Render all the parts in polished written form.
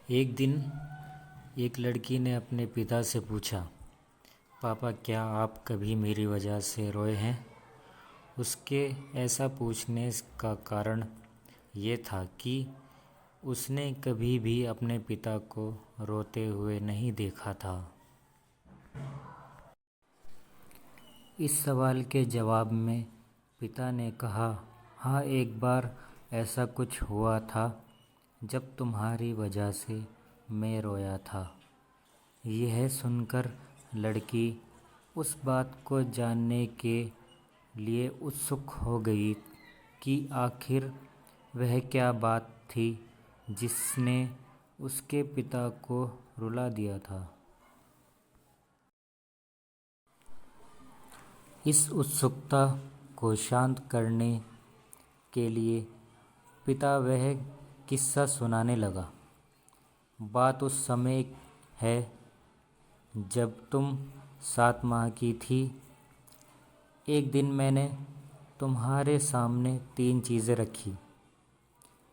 एक दिन एक लड़की ने अपने पिता से पूछा, पापा क्या आप कभी मेरी वजह से रोए हैं? उसके ऐसा पूछने का कारण ये था कि उसने कभी भी अपने पिता को रोते हुए नहीं देखा था। इस सवाल के जवाब में पिता ने कहा, हाँ, एक बार ऐसा कुछ हुआ था जब तुम्हारी वजह से मैं रोया था। यह सुनकर लड़की उस बात को जानने के लिए उत्सुक हो गई कि आखिर वह क्या बात थी जिसने उसके पिता को रुला दिया था। इस उत्सुकता को शांत करने के लिए पिता वह किस्सा सुनाने लगा। बात उस समय है जब तुम 7 माह की थी। एक दिन मैंने तुम्हारे सामने 3 चीज़ें रखी,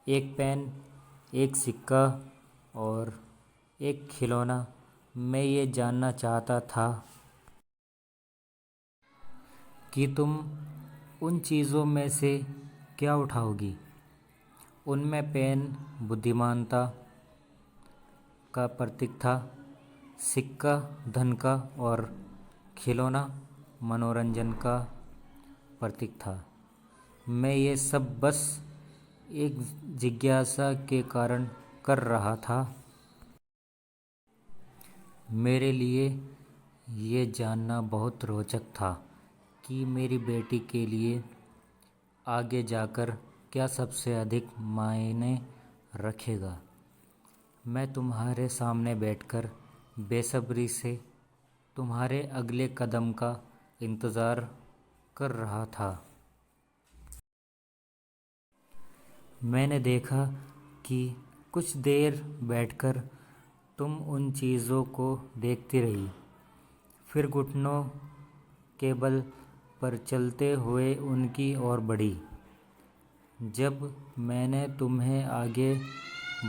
एक पेन, एक सिक्का और एक खिलौना। मैं ये जानना चाहता था कि तुम उन चीज़ों में से क्या उठाओगी। उनमें पेन बुद्धिमानता का प्रतीक था, सिक्का धन का और खिलौना मनोरंजन का प्रतीक था। मैं ये सब बस एक जिज्ञासा के कारण कर रहा था। मेरे लिए ये जानना बहुत रोचक था कि मेरी बेटी के लिए आगे जाकर क्या सबसे अधिक मायने रखेगा। मैं तुम्हारे सामने बैठकर बेसब्री से तुम्हारे अगले कदम का इंतज़ार कर रहा था। मैंने देखा कि कुछ देर बैठकर तुम उन चीज़ों को देखती रही, फिर घुटनों के बल पर चलते हुए उनकी ओर बढ़ी। जब मैंने तुम्हें आगे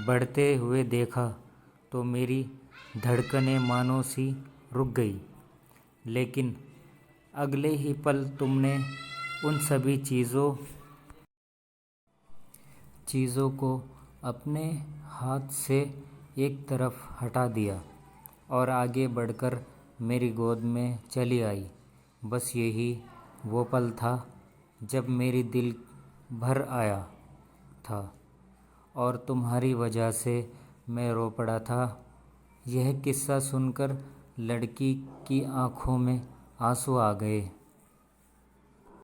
बढ़ते हुए देखा तो मेरी धड़कनें मानो सी रुक गई, लेकिन अगले ही पल तुमने उन सभी चीज़ों को अपने हाथ से एक तरफ हटा दिया और आगे बढ़कर मेरी गोद में चली आई। बस यही वो पल था जब मेरी दिल भर आया था और तुम्हारी वजह से मैं रो पड़ा था। यह किस्सा सुनकर लड़की की आंखों में आंसू आ गए।